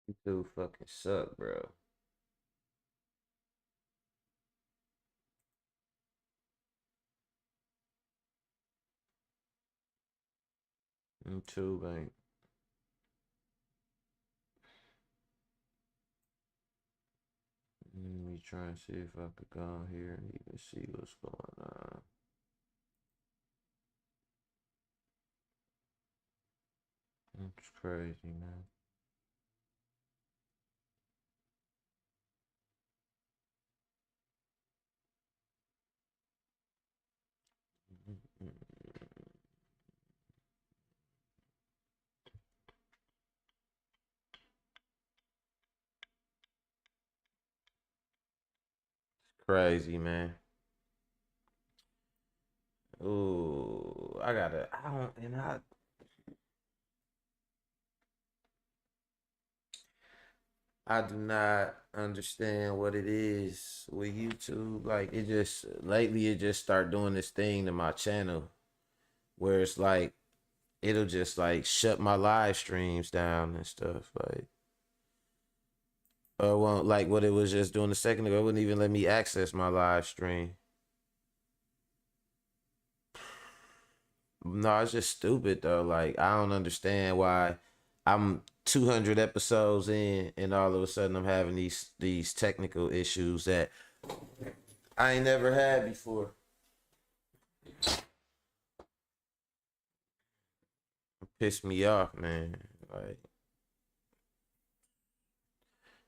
You two fucking suck, bro. YouTube ain't. Let me try and see if I could go on here and even see what's going on. It's crazy, man. Crazy, man. Ooh, I don't, and I do not understand what it is with YouTube. Like, it just, lately, it just start doing this thing to my channel where it's like, it'll just like shut my live streams down and stuff. Like, or won't, like what it was just doing a second ago, it wouldn't even let me access my live stream. No, it's just stupid though. Like, I don't understand why I'm 200 episodes in and all of a sudden I'm having these technical issues that I ain't never had before. It pissed me off, man. Like,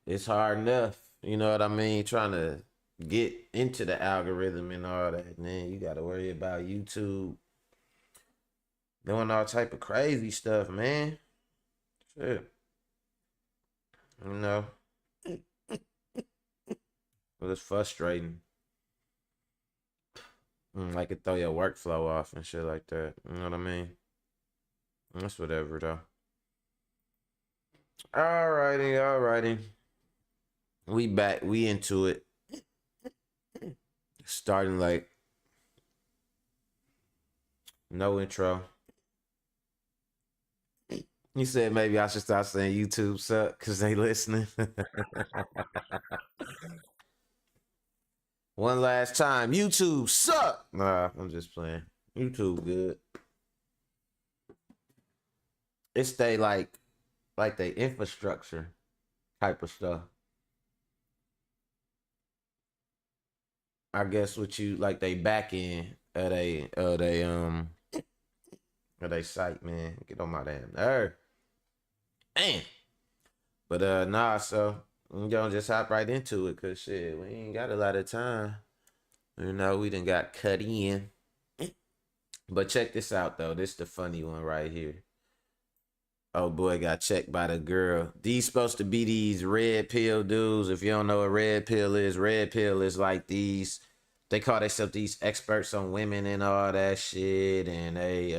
it's hard enough, you know what I mean, trying to get into the algorithm and all that. And then you got to worry about YouTube doing all type of crazy stuff, man. Shit, you know, but it's frustrating. Like it throw your workflow off and shit like that. You know what I mean? That's whatever though. Alrighty, alrighty. We back. We into it. Starting like no intro. You said maybe I should start saying YouTube suck because they listening. One last time, YouTube suck. Nah, I'm just playing. YouTube good. It's they like they infrastructure type of stuff. I guess what you like they back end of they site, man. Get on my damn nerve. Man. But nah, so we gonna just hop right into it, cause shit, we ain't got a lot of time. You know, we done got cut in. But check this out though. This the funny one right here. Oh boy, got checked by the girl. These supposed to be these red pill dudes. If you don't know what red pill is like these. They call themselves these experts on women and all that shit, and they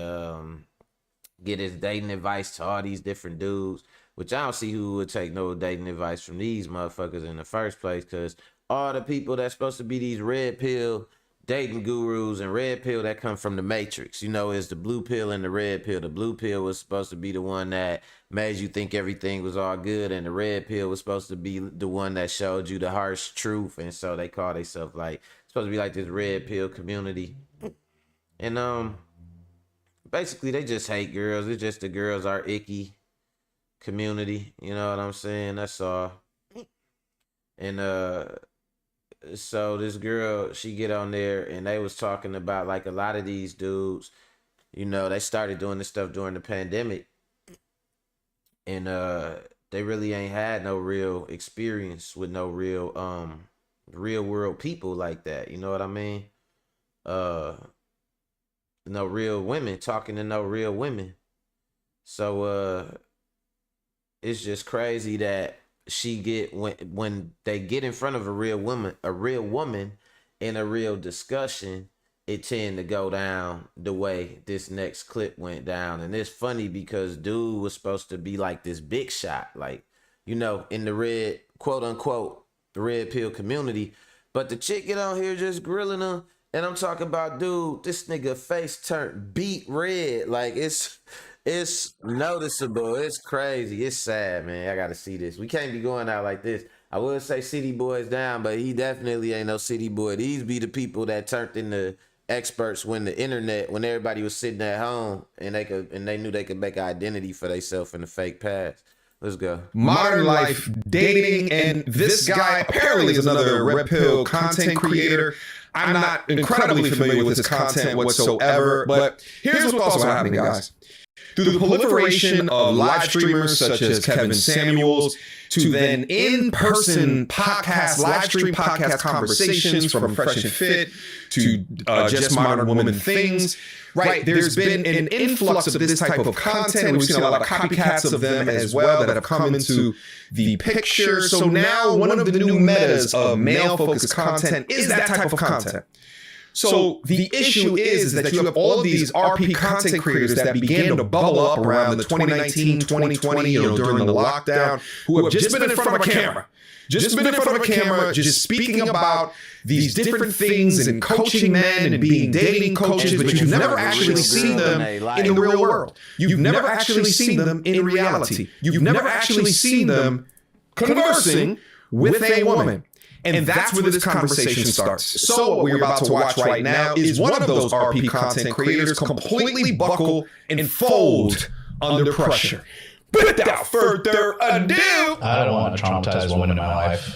get his dating advice to all these different dudes. Which I don't see who would take no dating advice from these motherfuckers in the first place, because all the people that's supposed to be these red pill dating gurus and red pill that come from the Matrix. You know, is the blue pill and the red pill. The blue pill was supposed to be the one that made you think everything was all good, and the red pill was supposed to be the one that showed you the harsh truth. And so they call themselves like supposed to be like this red pill community. And basically they just hate girls. It's just the girls are icky community. You know what I'm saying? That's all. And so this girl, she get on there and they was talking about like a lot of these dudes, you know, they started doing this stuff during the pandemic, and they really ain't had no real experience with no real world people like that. You know what I mean? Uh no real women talking to no real women. So it's just crazy that she get when they get in front of a real woman in a real discussion, it tend to go down the way this next clip went down. And it's funny because dude was supposed to be like this big shot, like, you know, in the red, quote unquote, the red pill community. But the chick get on here just grilling him. And I'm talking about, dude, this nigga face turned beet red. Like, It's noticeable. It's crazy. It's sad, man. I gotta see this. We can't be going out like this. I would say City Boys down, but he definitely ain't no City Boy. These be the people that turned into experts when the internet, when everybody was sitting at home and they knew they could make an identity for themselves in the fake past. Let's go. Modern life, dating, and this guy apparently is another red pill content creator. I'm not incredibly familiar with his content whatsoever, but here's what's also happening, guys. Through the proliferation of live streamers such as Kevin Samuels, to then in-person podcast, live stream podcast conversations from Fresh and Fit to Just Modern Woman Things, right? There's been an influx of this type of content. We've seen a lot of copycats of them as well that have come into the picture. So now one of the new metas of male-focused content is that type of content. So the issue is that you have all of these RP content creators that began to bubble up around the 2019, 2020, during the lockdown, who have just been in front of a camera. Just been in front of a camera, just speaking about these different things and coaching men and being dating coaches, but you've never actually seen them in the real world. You've never actually seen them in reality. You've never actually seen them conversing with a woman. And that's where this conversation starts. So what we're about to watch right now is one of those RP content creators completely buckle and fold under pressure. But without further ado, I don't want a traumatized woman in my life.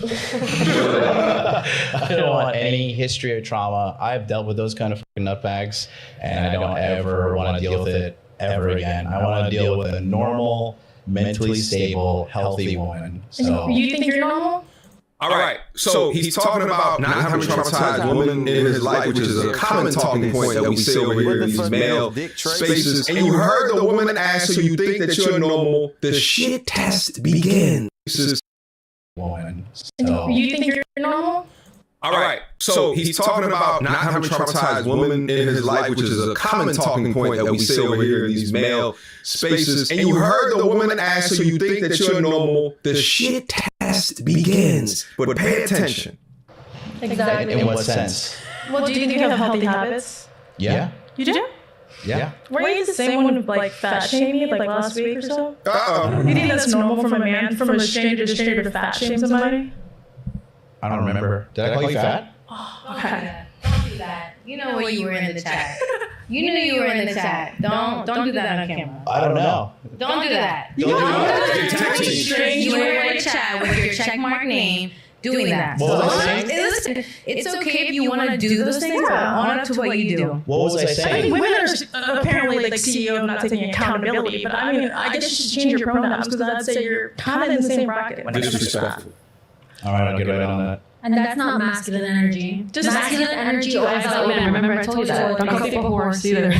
I don't want any history of trauma. I've dealt with those kind of fucking nutbags, and I don't ever want to deal with it ever again. I want to deal with a normal, mentally stable, healthy woman. So you think you're normal? all right, so he's talking about not having traumatized women in his life, which is a common talking point that we see over here in these male spaces. And you heard the woman ask, so you think that you're normal? The shit test begins. woman. So you think you're normal? All right, so he's talking about not having traumatized women in his life, which is a common talking point that we see over here in these male spaces. And you heard the woman ask, so you think that you're normal? The shit test begins. But pay attention. Exactly. In what sense? Well, do you think you have healthy habits? Yeah. You do? Yeah. Were you the same one with like fat shaming like last week or so? You think that's normal from a man, from a stranger to fat shame somebody? I don't remember. Did I call you fat? Oh, okay. Don't do that. You know where you were in the chat. You knew you were in the chat. Don't do that on camera. I don't know. Don't do that. You were in the chat with your checkmark name doing that. What was I saying? Listen, it's okay if you want to do those things, but own up to what you do. What was I I mean, saying? women are apparently like CEO of not taking accountability, but I mean, I guess you should change your pronouns because I'd say you're kind of in the same bracket when it comes to that. Disrespectful. All right, I'll get right on that. And that's not masculine energy. Just masculine energy always out women. Remember, I told you that. Don't call people horse either.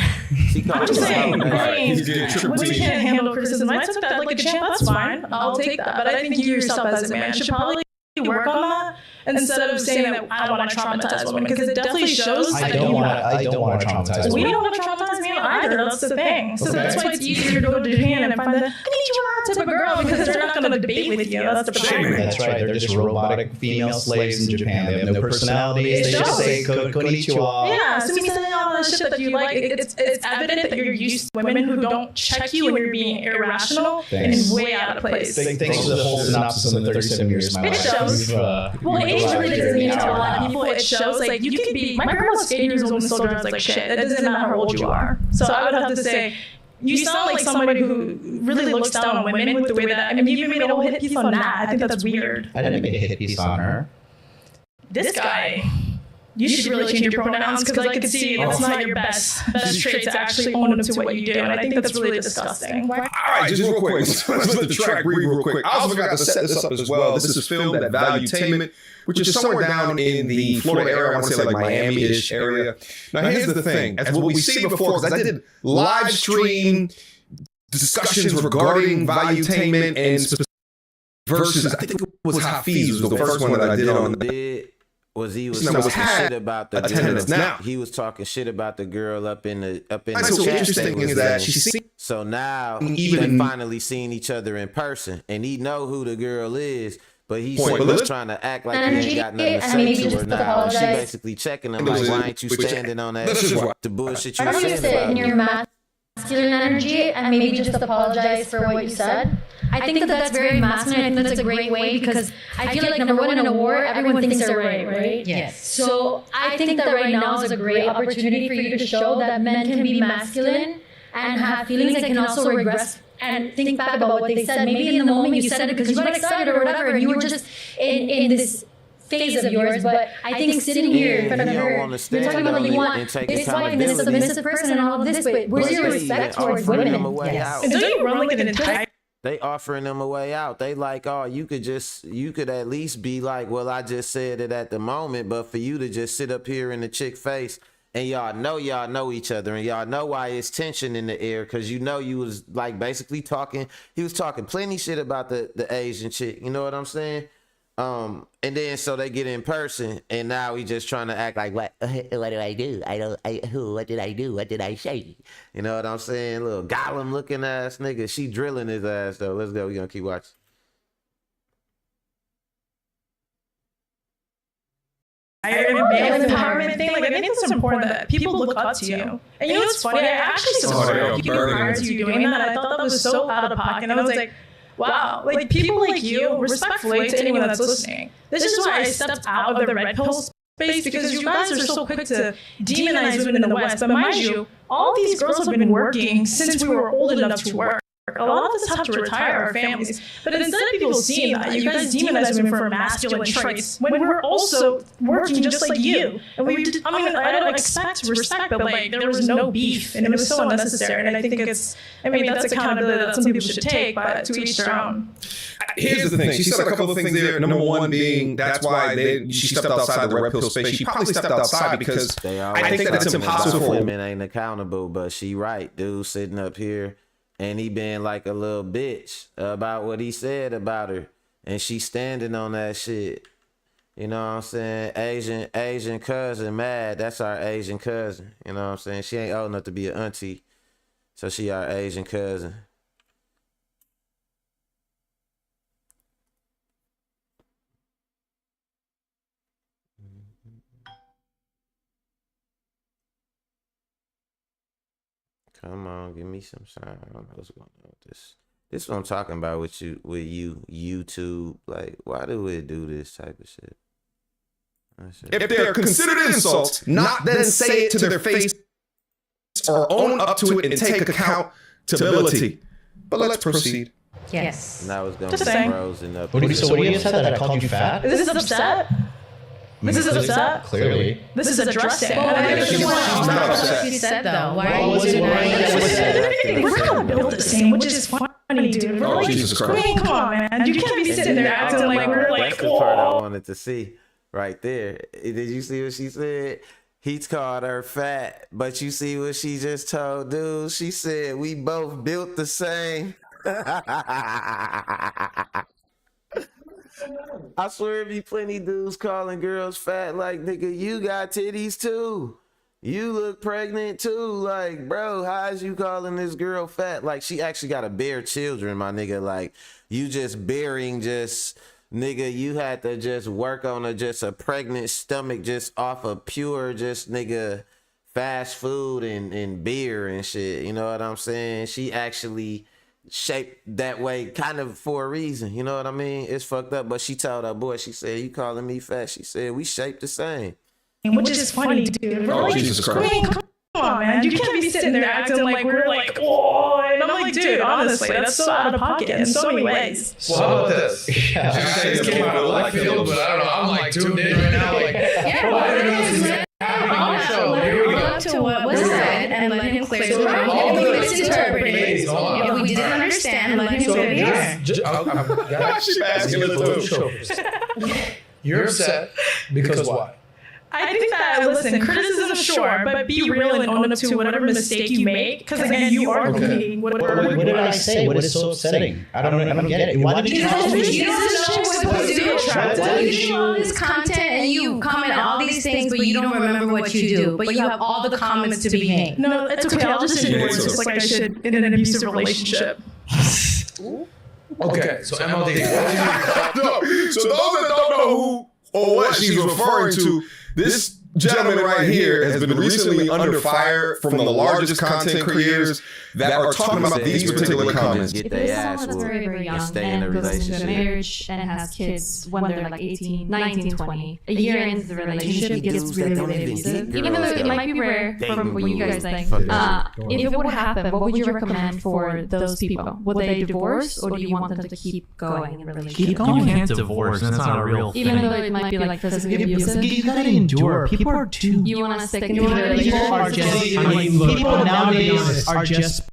I'm just saying, women can't handle criticism. I took that like a champ. That's fine. I'll take that. But I think you yourself as a man should probably work on that instead of saying that I don't want to traumatize women, because it definitely shows I that don't you want have. to. I don't want to traumatize We women. don't want to traumatize men either. That's the thing. So that's why it's easier to go to Japan and find the konnichiwa type of girl, because they're not going to debate with you. That's the problem. That's right. They're just robotic female slaves in Japan. They have no personalities. They just say konnichiwa. Yeah, so me saying all the shit that you like, it's evident that you're used to women who don't check you when you're being irrational Thanks. and way out of place. Thanks for the whole synopsis on the 37 years of my It life. shows. Well, age really doesn't mean to a lot of people. It shows like you can be. My grandma's 80 years old and still drives like shit. It doesn't matter how old you are. So I would have to say, you sound like somebody who really looks down on women with the way that. I mean, you even made a whole hit piece on that. I think that's weird. I didn't make a hit piece on her. This guy. You should really change your pronouns, because I could see that's not your best trait to actually own up to what you do, and I think that's really disgusting. All right, just real quick. Let's let the track read real quick. I also forgot to set this up as well. This is filmed at Valuetainment, which is somewhere down in the Florida area. I want to say like Miami-ish area. Now, here's the thing. As what we see before, because I did live stream discussions regarding Valuetainment and versus, I think it was Hafiz was the first one that I did on He was No, talking was had shit about the attendance. girl. Now- He was talking shit about the girl up in the What's so chat interesting they was is that in. she see So now Even- they finally seen each other in person, and he know who the girl is, but he's Point. still But just trying to act like he ain't got nothing to And say maybe to just her now. And she apologize. basically checking him like, why ain't you standing on that This is why- the bullshit you Why were don't you saying sit about in me? your masculine energy and maybe just apologize for what you said. I think that that's very masculine. I think that's a great way because I feel like number one, in a war, everyone thinks they're right? Yes. So I think that right now is a great opportunity for you to show that men can be masculine and have feelings and can also regress and think back about what they said. Maybe in the moment you said it because you got excited or whatever and you were just in this phase of yours, but I think sitting here in front of her, you're talking about that you want this wife and this submissive person and all of this, but where's your respect towards women? And don't you run like an entire They offering them a way out. They like, oh, you could at least be like, well, I just said it at the moment, but for you to just sit up here in the chick face and y'all know each other and y'all know why it's tension in the air because you know you was like basically talking, he was talking plenty shit about the Asian chick, you know what I'm saying? And then so they get in person and now he just trying to act like what do I do? What did I do? What did I say? You know what I'm saying? Little Gollum looking ass nigga. She drilling his ass though. Let's go. We gonna keep watching. male empowerment thing. Like I think it's important that people look up to you. And you know what's funny? I actually supported people prior to you doing that. I thought that was so out of pocket. And I was like, wow, like people like you, respectfully to anyone that's listening. This is why I stepped out of the red pill space because you guys are so quick to demonize women in the West. But mind you, all these girls have been working since we were old enough to work. A lot of us have to retire our families. But instead of people seeing that, you guys demonize women for masculine traits when we're also working just like you. And we did, I don't expect respect, but like there was no beef and it was so unnecessary. And I think it's, that's accountability that some people should take, but to each their own. Here's the thing. She said a couple of things there. Number one being that's why she stepped outside the red pill space. She probably stepped outside because I think that it's impossible for women ain't accountable, but she right, dude, sitting up here. And he being like a little bitch about what he said about her. And she standing on that shit. You know what I'm saying? Asian cousin, mad. That's our Asian cousin. You know what I'm saying? She ain't old enough to be an auntie. So she our Asian cousin. Come on, give me some sign. I don't know what's going on with this. This is what I'm talking about with you, YouTube. Like, why do we do this type of shit? If they're considered insults, not then say it to their face or own up to it and take accountability. But let's proceed. Yes. Now it's gonna be frozen up. So what do you said that I called you fat? Is this upset? This is upset? Clearly. This is addressing. She's not upset. She said though. Why are you denying? We're not built the same, which is funny, dude. We're like, Jesus Christ. I mean, come on, man. You can't be sitting there acting like we're like, that's the part I wanted to see right there. Did you see what she said? He's called her fat, but you see what she just told dude? She said, we both built the same. I swear it be plenty dudes calling girls fat like, nigga, you got titties too. You look pregnant too. Like, bro, how is you calling this girl fat? Like, she actually got to bear children, my nigga. Like, you just bearing just, nigga, you had to just work on a pregnant stomach just off of pure just, nigga, fast food and beer and shit. You know what I'm saying? She actually shaped that way kind of for a reason, you know what I mean? It's fucked up, but she told her boy, she said, you calling me fat? She said, we shaped the same. Which is funny, dude. We're like, Jesus Christ. I mean, come on, man. You can't be sitting there acting like we're like, oh, and I'm like, dude, honestly, that's so out of pocket in so many ways. Well, how about this? Yeah. This came out of left field, but I don't know. I'm like tuned in right now. Like, yeah, I don't know this is happening on the show. Here we go. To what was said and let him clear the room. If we misinterpreted, if we didn't understand, let him clear the air. She's asking it too. You're upset because why? I think that, listen, criticism, sure, but be real and own up to whatever mistake you make, because again, you are leading. What did I say? What is so upsetting? I don't get it. Why did you tell me? You don't know what supposed to do. You do all this content and you comment all these things, but you don't remember what you do. But you have all the comments to be made. No, it's okay. I'll just say words just like I should in an abusive relationship. Okay, so MLD. No, so those that don't know who or what she's referring to, this gentleman right here has been recently under fire from the largest content creators that are talking about these particular comments. Get If their there's ass someone that's very, very whooped young and stay in a and goes into a relationship. marriage and has kids when they're like 18, 19, 20, a year into the relationship gets really, really abusive. Even though it might be rare from what you guys think, if it would happen, what would you recommend for those people? Would they divorce or do you want them to keep going in a relationship? Keep going. You can't divorce. That's not a real thing. Even though it might be like physically abusive? You gotta endure. People are too. You want to stick in a relationship? People are just. I mean, look, people nowadays are just.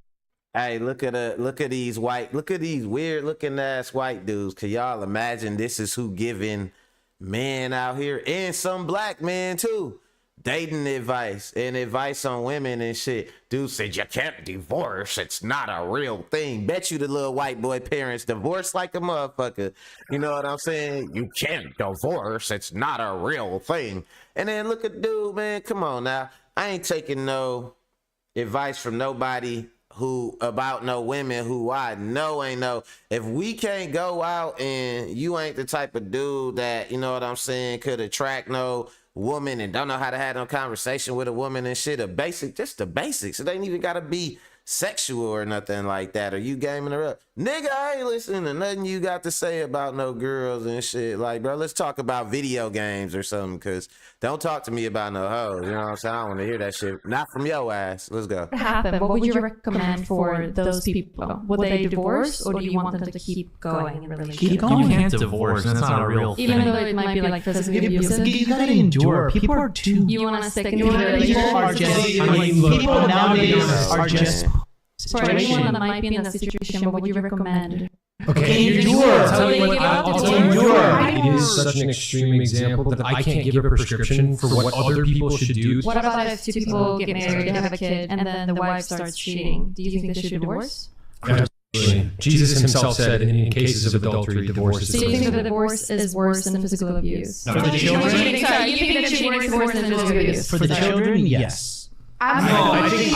Hey, look at these weird looking ass white dudes. Can y'all imagine this is who giving men out here and some black men too dating advice and advice on women and shit. Dude said you can't divorce. It's not a real thing. Bet you the little white boy parents divorce like a motherfucker. You know what I'm saying? You can't divorce. It's not a real thing. And then look at dude, man. Come on now. I ain't taking no advice from nobody who about no women who I know ain't no. If we can't go out and you ain't the type of dude that, you know what I'm saying, could attract no woman and don't know how to have no conversation with a woman and shit, just the basics. It ain't even gotta be sexual or nothing like that. Are you gaming her up? Nigga, I ain't listening to nothing you got to say about no girls and shit. Like, bro, let's talk about video games or something, because don't talk to me about no hoes. You know what I'm saying? I don't want to hear that shit. Not from your ass. Let's go. What happened? What would you recommend for those people? Would they divorce or do you want them to keep going in a relationship? Keep going. You can't divorce. That's not a real thing. Even though it might be like physically abusive? You gotta endure. People are too. You want to stick in a relationship? People are just. I mean, look, people nowadays are just. For anyone that might be in that situation, what would you recommend? Okay, endure. I'll tell you endure. It is such an extreme example that I can't give a prescription for what other people should do. What about if two people get married, they have a kid, and then the wife starts cheating? Do you think they should divorce? Absolutely. Jesus himself said in cases of adultery, divorce is So you think that divorce is worse than physical abuse? For the children? Sorry, you think that cheating is worse than physical abuse? For the children, yes. I think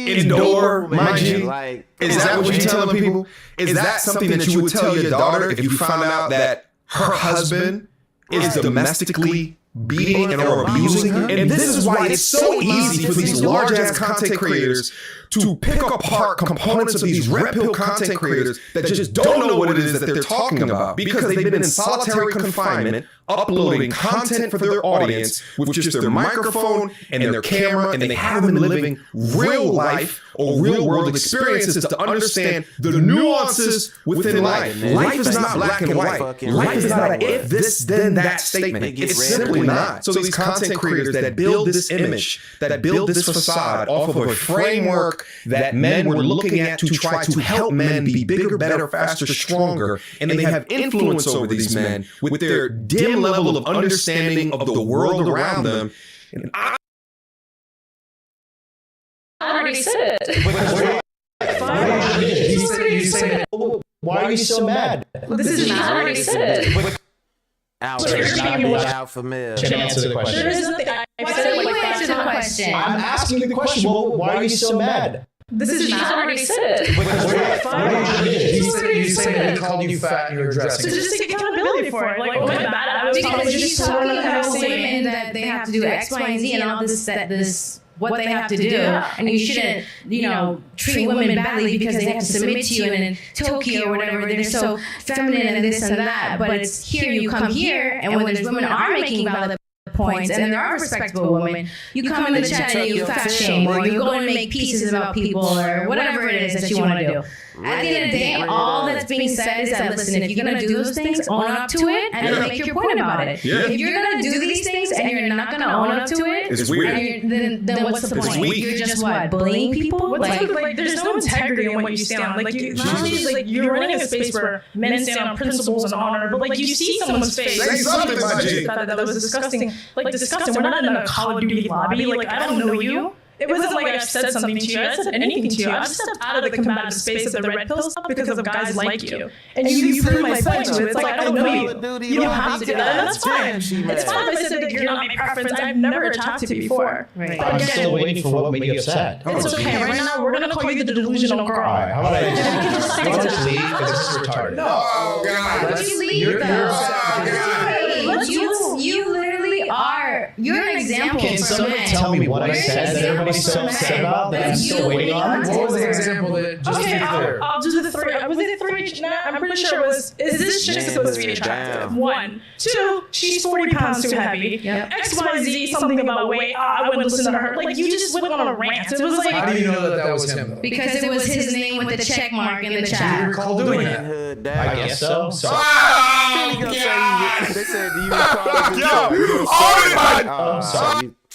Endure, my G. Like, Is that what you're telling people? Is that something that you would tell your daughter if you found out that her husband is domestically beating and or abusing her? And this is why it's so easy for these large ass content creators to pick apart components of these red pill content creators that just don't know what it is that they're talking about, because they've been in solitary confinement uploading content for their audience with just their microphone and their camera, and they haven't been living real life or real world experiences to understand the nuances within life. Life is not black and white. Life is not a if this then that statement. It's simply not. So these content creators that build this image, that build this facade off of a framework that men were looking at to try to help men be bigger, better, faster, stronger, and they have influence over these men with their dim level of understanding of the world around them. And I already said it. Why are you so mad? This is not. I already said it. Alpha male. Can I answer the question? There is nothing. I said it like that. Answer the question. I'm asking the question. Well, why are you so mad? This is not. I already said it. You said he called you fat and you're addressing So it. just take accountability for it. Like, okay, bad. I was Because probably she's just talking someone about that women that they have to do X, Y, and Z and all this what they have to do, and you shouldn't, treat women badly because they have to submit to you, and in Tokyo or whatever, they're so feminine and this and that. But it's here, you come here, and when there's women are making valid points, and there are respectable women, you come in the chat and you fat shame, or you go and make pieces about people, or whatever it is that you want to do. At the end of the day, all that's being said is that, listen, if you're going to do those things, own up to it and make your point about it. Yeah. If you're going to do these things and you're not going to own up to it, It's weird. then what's the point? weak. You're just what, bullying people? Like, there's no integrity in what you stand on. Like, you're running a space where men stand on principles and honor, but like you see someone's face. Say something, my G. That was disgusting. Like, disgusting. We're not in a Call of Duty lobby. Like, I don't know you. It wasn't like I've said something to you. I said anything to you. I've stepped out of the combative space of the red pill stuff because of guys like you. And you prove my point to it. It's like, I don't know you. You don't have to do that. And that's fine. It's fine if I said that you're not my preference. I've never attacked you before. Right. I'm still waiting for what made you upset. It's okay. Right now, we're going to call you the delusional girl. All right, how about I You can just say just that. leave because this is retarded? Oh, God. Let's leave though. Let's you're an example. Can for someone men. tell me what I You're an said that example everybody's so for upset men. about that I'm That's still you waiting on? What was the example that just to be clear? I'll do the three. Was it three? No, I'm pretty sure it was. Is this chick supposed to be attractive? Damn. 1, 2. She's 40 pounds too heavy. Yep. XYZ. Something about weight. I wouldn't listen to her. Like you just went on a rant. It was like. How do you know that was him, though? Because it was his name with the check mark in the Do you chat. recall doing that? Hood I down. guess so. So They said, do you recall? Yo,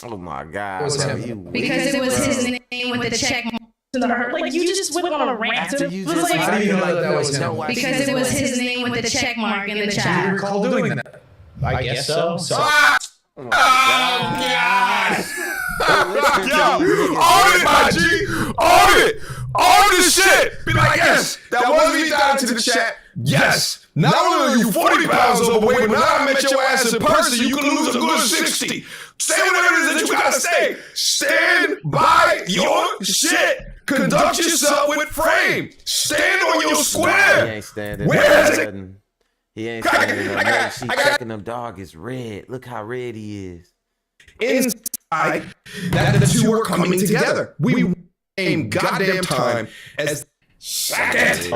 Oh my God. was bro, him. you Because it was his name with the check mark. To her. Like you just went on a rant. It you was just- like. How do you know that was him? Because it was his name with the check mark in the Do you chat. recall doing that? I guess so. So Oh my God. Yo, own it, my G. Own it. Own this shit. Be like, yes, that was me down to the chat. Yes. Not only are you 40 pounds overweight, but now I met your ass in person, you can lose a good 60. Say whatever it is that you gotta say. Stand by your shit. Conduct yourself with frame. Stand on your He square. ain't standing. Where is it? He ain't standing. She checking them dog is red. Look how red he is. Inside that the two were coming together. We aim goddamn time as second.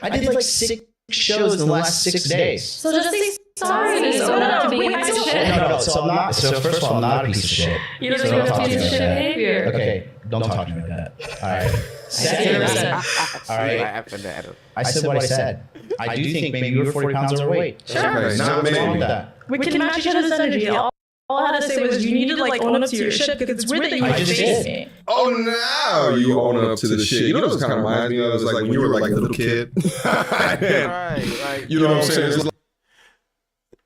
I did like 6 shows in the last 6 days. So just say sorry. So not to be a piece of shit. No. So I'm not. So first of all, I'm not a piece of shit. You don't So even don't have talk a to piece me of like shit that. behavior. Okay, don't talk to me like that. All right. Second, all right. Laughing at him. I said what I said. I do think maybe you were 40 pounds overweight. Sure. Okay, So not what's wrong maybe. with that? We can match each other's energy. All I had to say was you needed to like own up to your shit because it's weird that you I would just face did. me. Oh, now you own up to the shit. You know what this kind of reminds me of? It's like when you were like a little kid. Right. Like, You know what I'm saying? It's like,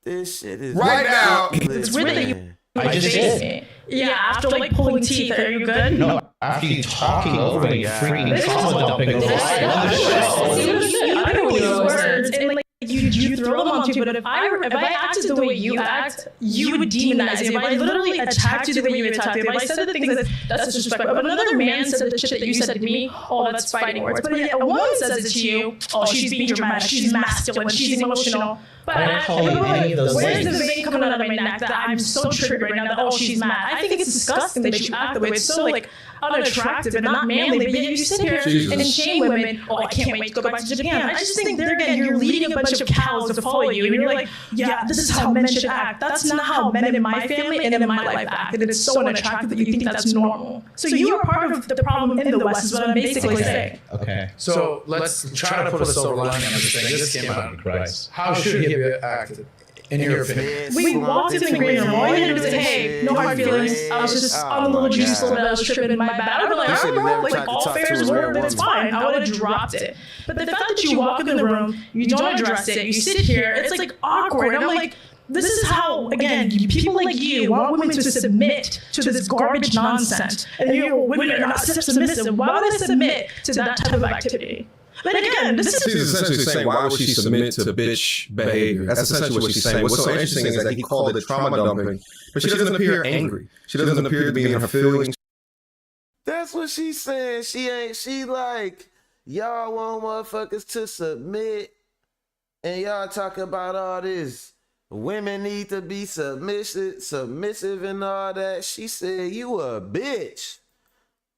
this shit is Right now, It's weird that you I just face did. me. Yeah, after like pulling teeth, are you good? No, after you talking over me, freaking trauma dumping over I don't use words and like you throw them on you, but if I acted the way you act, you would demonize me. If I literally attacked you the way you attacked me, if I said the things that's disrespectful. But another man said the shit that you said to me, oh, that's fighting words. But yet a woman says it to you, oh, she's being dramatic, she's masculine, she's emotional. But I didn't call you any of those where's the things. vein coming out of my neck that I'm so triggered right now that, oh, she's mad? I think it's disgusting that you act the way. It's so like unattractive and not manly, but yet you sit here and shame women. Oh, I can't wait to go back to Japan. I just think there again, you're leading a bunch of cows to follow you, and you're like, yeah, this is how men should act. That's not how men in my family and in my life act, and it's so unattractive that you think that's normal. So you are part of the problem in the West, is what I'm basically saying. Okay. So let's try to put a silver lining on this thing. This came out. Christ. How should he have acted, in your opinion? We walked in the green room. All you had to do was say, hey, no hard feelings. I was just on a little juice a little bit. I was tripping, my bad. I'd be like, all right, bro, like all fair is war, then it's fine. I would have dropped it. But the fact that you walk in the room, you don't address it, you sit here, it's like awkward. I'm like, this is how, again, people like you want women to submit to this garbage nonsense. And women are not submissive. Why would I submit to that type of activity? But again, this is she's essentially saying, why would she submit to bitch behavior? That's essentially what she's saying. What's so interesting is that he called it trauma dumping, but she doesn't appear angry. She doesn't appear to be in her feelings. That's what she said. She like, y'all want motherfuckers to submit, and y'all talk about all this. Women need to be submissive and all that. She said, you a bitch.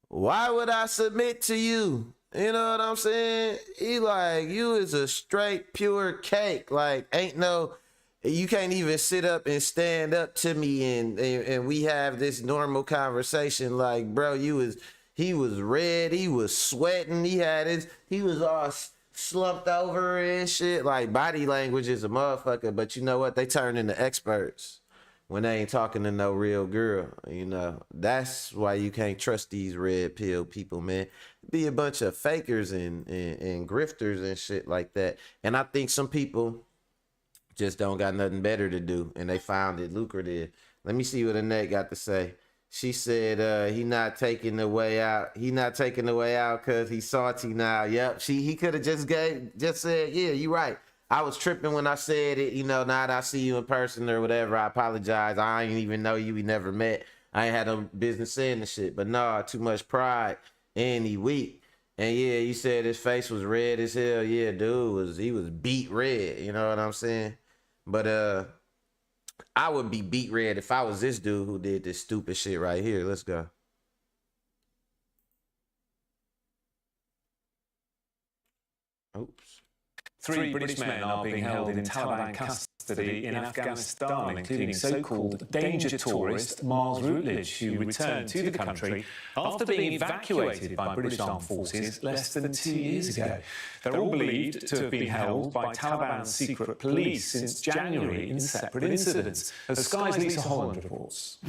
Why would I submit to you? You know what I'm saying? He like, you is a straight pure cake. Like, ain't no, you can't even sit up and stand up to me and we have this normal conversation. Like, bro, he was red, he was sweating, he was all slumped over and shit. Like, body language is a motherfucker, but you know what? They turn into experts when they ain't talking to no real girl. You know, that's why you can't trust these red pill people, man. Be a bunch of fakers and grifters and shit like that. And I think some people just don't got nothing better to do and they found it lucrative. Let me see what Annette got to say. She said he not taking the way out. He not taking the way out because he's salty now. Yep. He could have just said, yeah, you right. I was tripping when I said it. You know, now that I see you in person or whatever, I apologize. I ain't even know you. We never met. I ain't had no business saying the shit. But nah, too much pride. And he weak. And yeah, you said his face was red as hell. Yeah, dude, he was beat red. You know what I'm saying? But I would be beat red if I was this dude who did this stupid shit right here. Let's go. Oops. 3 British men are being held in Taliban custody in Afghanistan, including so-called danger tourist Miles Routledge, who returned to the country after being evacuated by British armed forces less than 2 years ago. They're all believed to have been held by Taliban's secret police since January in separate incidents, as Sky's Lisa Holland reports.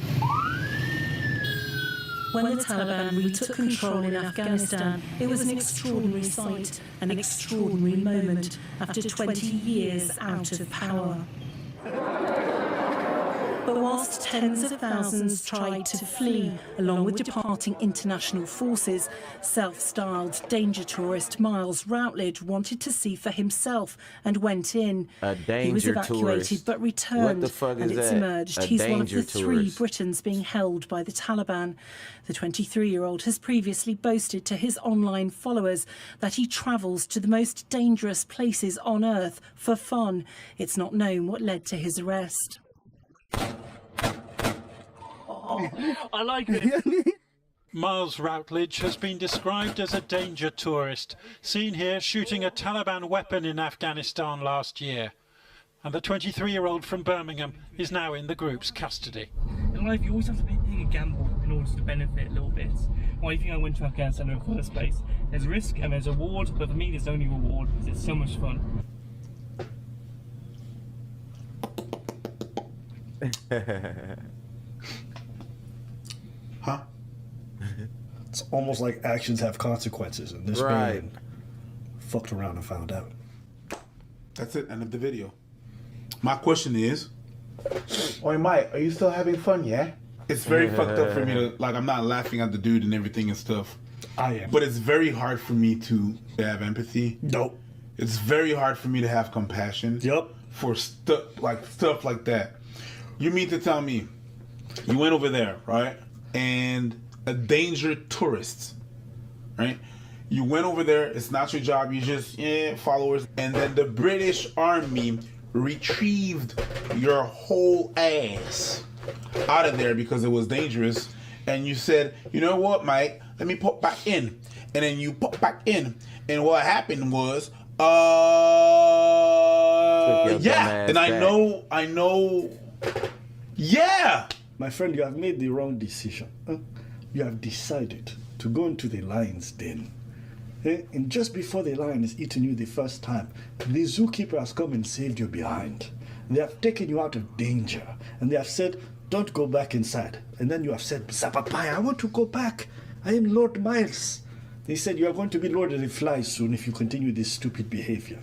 When the Taliban retook control in Afghanistan, it was an extraordinary sight, an extraordinary moment after 20 years out of power. But whilst tens of thousands tried to flee, along with departing international forces, self-styled danger tourist Miles Routledge wanted to see for himself and went in. He was evacuated tourist. but returned, What the fuck and is it's that? emerged he's one of the 3 tourist. Britons being held by the Taliban. The 23-year-old has previously boasted to his online followers that he travels to the most dangerous places on earth for fun. It's not known what led to his arrest. I like it. Miles Routledge has been described as a danger tourist, seen here shooting a Taliban weapon in Afghanistan last year. And the 23-year-old from Birmingham is now in the group's custody. In life, you always have to take a gamble in order to benefit little bits. Why do you think I went to Afghanistan in the first place? There's risk and there's reward, but for me, there's only reward because it's so much fun. Huh? It's almost like actions have consequences, and this Right. man fucked around and found out. That's it. End of the video. My question is, Oi Mike, are you still having fun? Yeah. It's very fucked up for me to like. I'm not laughing at the dude and everything and stuff. I am. But it's very hard for me to have empathy. Nope. It's very hard for me to have compassion. Yep. For stuff like that. You mean to tell me you went over there, right? And a danger tourist, right? You went over there. It's not your job. You just followers. And then the British Army retrieved your whole ass out of there because it was dangerous. And you said, you know what, Mike? Let me pop back in. And then you pop back in. And what happened was, yeah. And I know. Yeah. My friend, you have made the wrong decision. You have decided to go into the lion's den. And just before the lion is eating you the first time, the zookeeper has come and saved you behind. They have taken you out of danger. And they have said, don't go back inside. And then you have said, Zapapai, I want to go back. I am Lord Miles. They said, you are going to be Lord of the Flies soon if you continue this stupid behavior.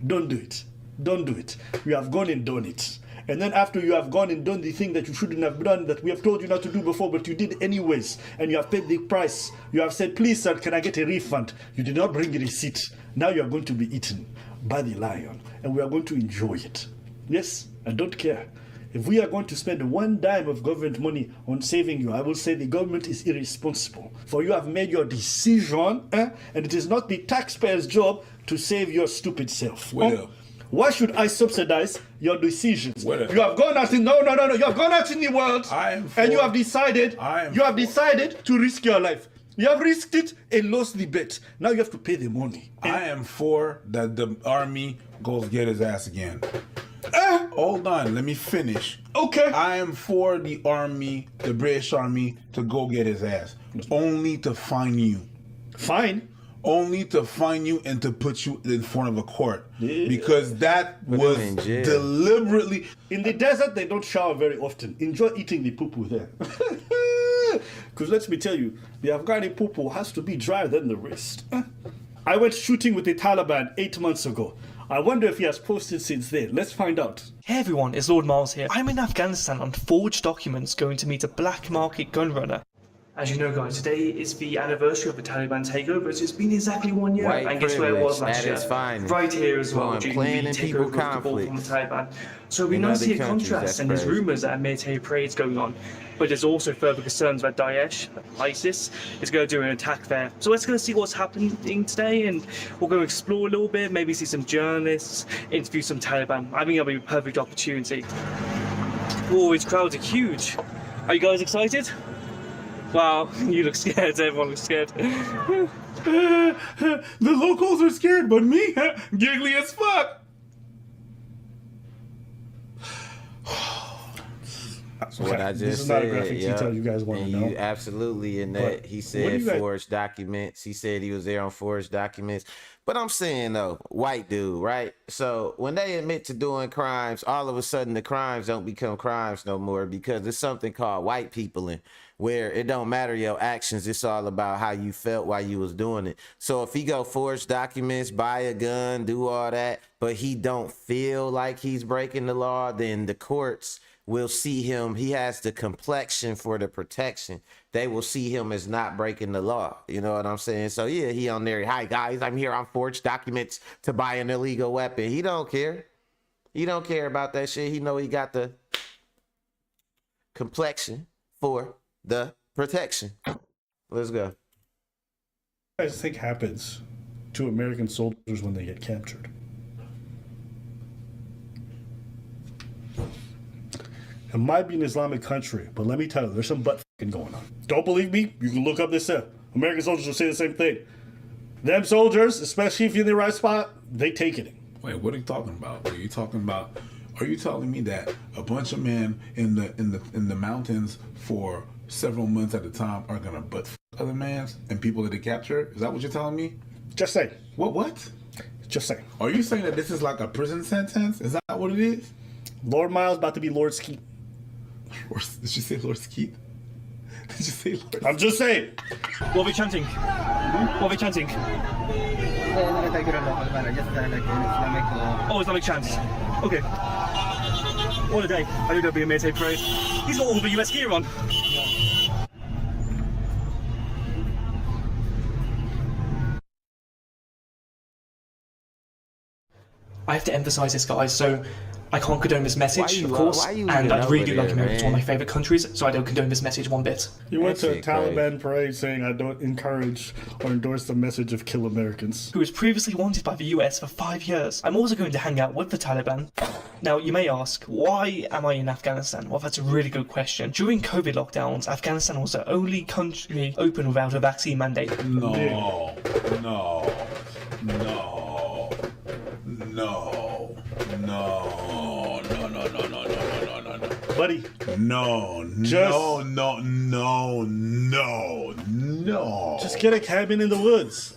Don't do it. Don't do it. You have gone and done it. And then after you have gone and done the thing that you shouldn't have done, that we have told you not to do before, but you did anyways, and you have paid the price. You have said, please, sir, can I get a refund? You did not bring a receipt. Now you are going to be eaten by the lion, and we are going to enjoy it. Yes, I don't care. If we are going to spend 1 dime of government money on saving you, I will say the government is irresponsible. For you have made your decision, and it is not the taxpayer's job to save your stupid self. Why should I subsidize your decisions? You have gone out in You have gone out in the world, and you have decided to risk your life. You have risked it and lost the bet. Now you have to pay the money. I am for that the army goes get his ass again. Hold on, let me finish. Okay. I am for the army, the British Army, to go get his ass. Only to fine you. Fine? Only to fine you and to put you in front of a court. Yeah. Because that was deliberately... In the desert, they don't shower very often. Enjoy eating the poo-poo there. Because let me tell you, the Afghani poo-poo has to be drier than the rest. I went shooting with the Taliban 8 months ago. I wonder if he has posted since then. Let's find out. Hey everyone, it's Lord Miles here. I'm in Afghanistan on forged documents going to meet a black market gun runner. As you know, guys, today is the anniversary of the Taliban takeover. It's been exactly 1 year. White and guess where it was last that year? is fine. Right here as well, during playing the in people takeover of the ball from the Taliban. So we in now other see a countries, contrast, that's and there's crazy. rumours that military parades going on. But there's also further concerns that Daesh, ISIS, is going to do an attack there. So let's go see what's happening today, and we'll go explore a little bit, maybe see some journalists, interview some Taliban. I think that'll be a perfect opportunity. Oh, these crowds are huge. Are you guys excited? Wow, you look scared. Everyone looks scared. The locals are scared, but me, giggly as fuck. What I just this is said, not a graphic detail you guys want to know. You absolutely in that. But He what said do you guys- forged documents. He said he was there on forged documents. But I'm saying though, white dude, right? So when they admit to doing crimes, all of a sudden the crimes don't become crimes no more because there's something called white peopling, where it don't matter your actions. It's all about how you felt while you was doing it. So if he go forge documents, buy a gun, do all that, but he don't feel like he's breaking the law, then the courts will see him. He has the complexion for the protection. They will see him as not breaking the law. You know what I'm saying? So yeah, he on there. Hi guys, I'm here on forged documents to buy an illegal weapon. He don't care. He don't care about that shit. He know he got the complexion for the protection. Let's go. What do you guys think happens to American soldiers when they get captured? It might be an Islamic country, but let me tell you, there's some butt fucking going on. Don't believe me? You can look up this stuff. American soldiers will say the same thing. Them soldiers, especially if you're in the right spot, they taking it. Wait, what are you talking about? Are you talking about? Are you telling me that a bunch of men in the mountains for several months at a time are gonna butt other mans and people that they capture? Is that what you're telling me? Just saying. What? Just saying. Are you saying that this is like a prison sentence? Is that what it is? Lord Miles about to be Lord Skeet. Did you say Lord Skeet? Did you say Lord? I'm just saying. What are we chanting? What are we chanting? Oh, Islamic chants. Okay. What a day. I knew there'd be a Mayonated parade. He's got all the US gear on. I have to emphasize this, guys, so I can't condone this message, of course, and I really do like America. It's one of my favorite countries, so I don't condone this message one bit. You went to a Taliban parade saying, I don't encourage or endorse the message of kill Americans. Who was previously wanted by the US for 5 years. I'm also going to hang out with the Taliban. Now, you may ask, why am I in Afghanistan? Well, that's a really good question. During COVID lockdowns, Afghanistan was the only country open without a vaccine mandate. No. Buddy. No. Just get a cabin in the woods.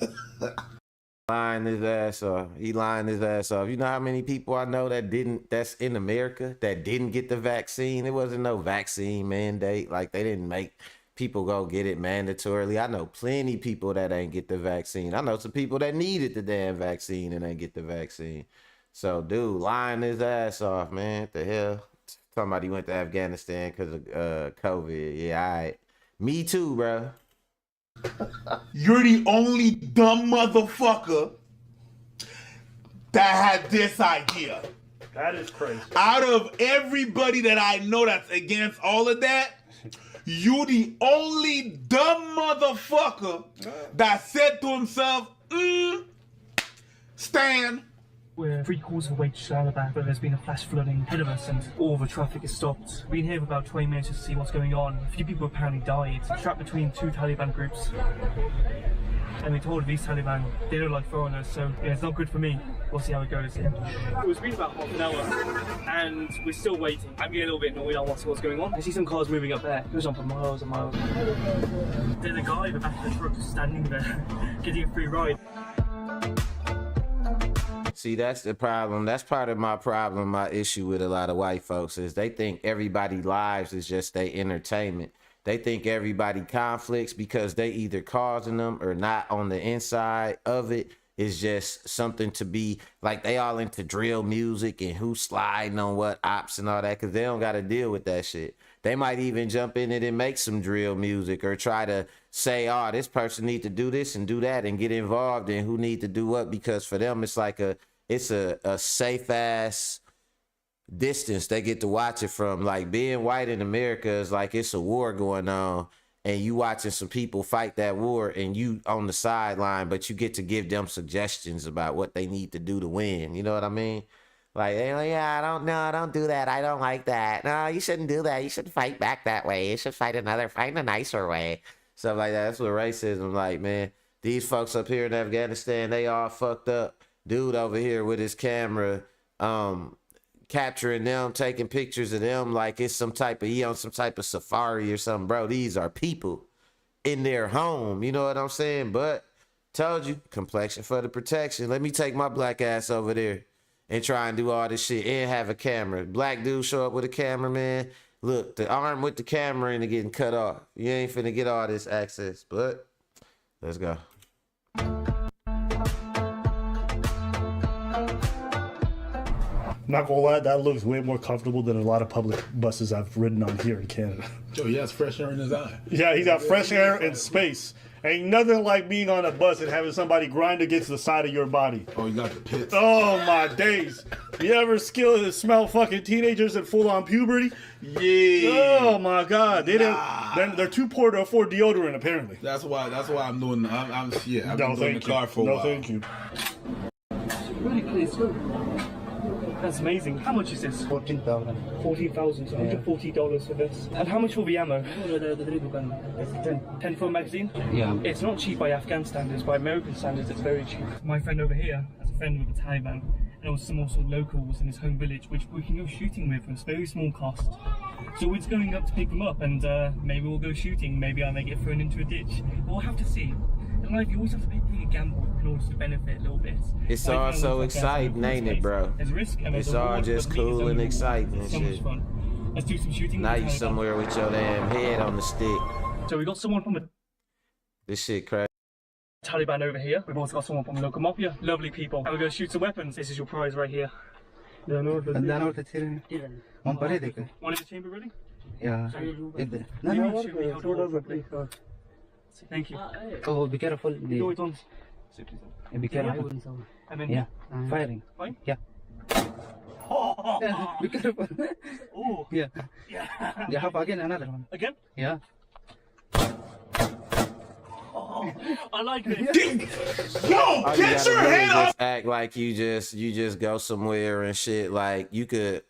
Lying his ass off. He lying his ass off. You know how many people I know that's in America that didn't get the vaccine? There wasn't no vaccine mandate. Like they didn't make people go get it mandatorily. I know plenty of people that ain't get the vaccine. I know some people that needed the damn vaccine and ain't get the vaccine. So dude, lying his ass off, man. What the hell? Somebody went to Afghanistan because of COVID. Yeah, all right. Me too, bro. You're the only dumb motherfucker that had this idea. That is crazy. Out of everybody that I know that's against all of that, you the only dumb motherfucker that said to himself, Stan. We're 3 quarters of the way to Islamabad, but there's been a flash flooding ahead of us and all the traffic is stopped. We've been here for about 20 minutes to see what's going on. A few people apparently died, trapped between 2 Taliban groups. And we told these Taliban they don't like foreigners, so yeah, it's not good for me. We'll see how it goes. It's been about half an hour and we're still waiting. I'm getting a little bit annoyed on what's going on. I see some cars moving up there. It goes on for miles and miles. There's a guy in the back of the truck just standing there, getting a free ride. See, that's the problem. That's part of my problem, my issue with a lot of white folks is they think everybody's lives is just their entertainment. They think everybody conflicts because they either causing them or not on the inside of it is just something to be like they all into drill music and who's sliding on what ops and all that because they don't got to deal with that shit. They might even jump in it and make some drill music or try to say, oh, this person need to do this and do that and get involved in who need to do what because for them it's like a safe ass distance they get to watch it from. Like being white in America is like it's a war going on and you watching some people fight that war and you on the sideline, but you get to give them suggestions about what they need to do to win. You know what I mean? Like, they like, yeah, I don't do that. I don't like that. No, you shouldn't do that. You should fight back that way. You should fight in a nicer way. Stuff like that. That's what racism like, man. These folks up here in Afghanistan, they all fucked up. Dude over here with his camera, capturing them, taking pictures of them like it's some type of, he on some type of safari or something. Bro, these are people in their home. You know what I'm saying? But told you, complexion for the protection. Let me take my black ass over there and try and do all this shit and have a camera. Black dude show up with a camera, man. Look, the arm with the camera and it getting cut off. You ain't finna get all this access, but let's go. Not gonna lie, that looks way more comfortable than a lot of public buses I've ridden on here in Canada. Yo, he has fresh air in his eye. Yeah, he's got fresh air and space. Ain't nothing like being on a bus and having somebody grind against the side of your body. Oh, you got the pits. Oh my days. You ever smell fucking teenagers in full on puberty? Yeah. Oh my God. They're too poor to afford deodorant apparently. That's why I'm doing. I've been doing the car for a while. No, thank you. Really clear scope. That's amazing. How much is this? 14,000. 14,000, so $140 for this. And how much will be ammo? It's 10 for a magazine? Yeah. It's not cheap by Afghan standards, by American standards it's very cheap. My friend over here has a friend with the Taliban, and also some also locals in his home village, which we can go shooting with for a very small cost. So we're just going up to pick them up, and maybe we'll go shooting, maybe I may get thrown into a ditch. We'll have to see. In life, you always have to take a gamble in order to benefit a little bit. It's all so exciting, ain't it, bro? There's risk and there's it's all just cool and exciting and so shit. much fun. Let's do some shooting. Now you somewhere with your damn head on the stick. So we got someone from the This shit crazy. Taliban over here. We've also got someone from the local mafia. Lovely people. And we're going to shoot some weapons. This is your prize right here. One in the chamber ready? Yeah. Thank you. Oh, be careful. No, it don't. Be careful. Yeah. Firing. Fine? Yeah. Be careful. Oh. Yeah. Yeah. You have again another one. Again? Yeah. Oh, I like this. Yo, get your head up. Just act like you just go somewhere and shit. Like you could.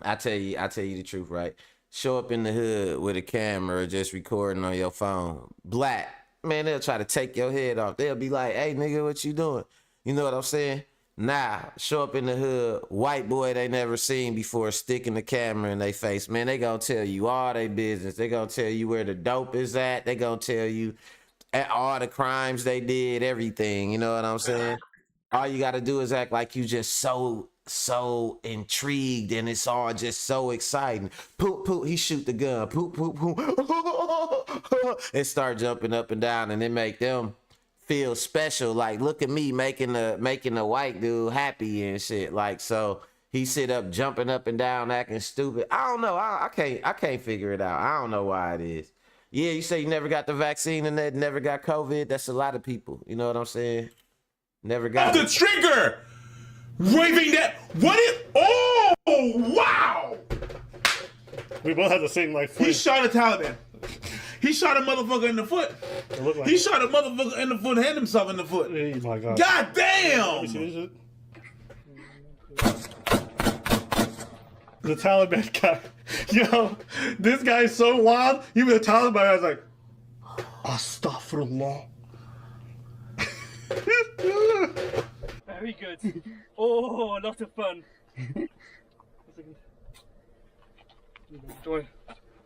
I tell you the truth, right? Show up in the hood with a camera just recording on your phone. Black, man, they'll try to take your head off. They'll be like, hey, nigga, what you doing? You know what I'm saying? Now, show up in the hood, white boy they never seen before, sticking the camera in their face. Man, they gonna tell you all their business. They gonna tell you where the dope is at. They gonna tell you all the crimes they did, everything. You know what I'm saying? All you gotta do is act like you just so intrigued and it's all just so exciting. Poop, poop, he shoot the gun. Poop, poop, poop. And start jumping up and down and it make them feel special. Like, look at me making the white dude happy and shit. Like, so he sit up jumping up and down acting stupid. I don't know. I can't figure it out. I don't know why it is. Yeah, you say you never got the vaccine and that never got COVID. That's a lot of people. You know what I'm saying? Never got the trigger. Waving that. What is? Oh, wow. We both had the same like. He shot a Taliban. He shot a motherfucker in the foot. Like he shot a motherfucker in the foot and hit himself in the foot. Oh my God. God damn. The Taliban guy. Yo, this guy's so wild. Even the Taliban guy's like, Astaghfirullah. Very good. Oh, a lot of fun. Joy.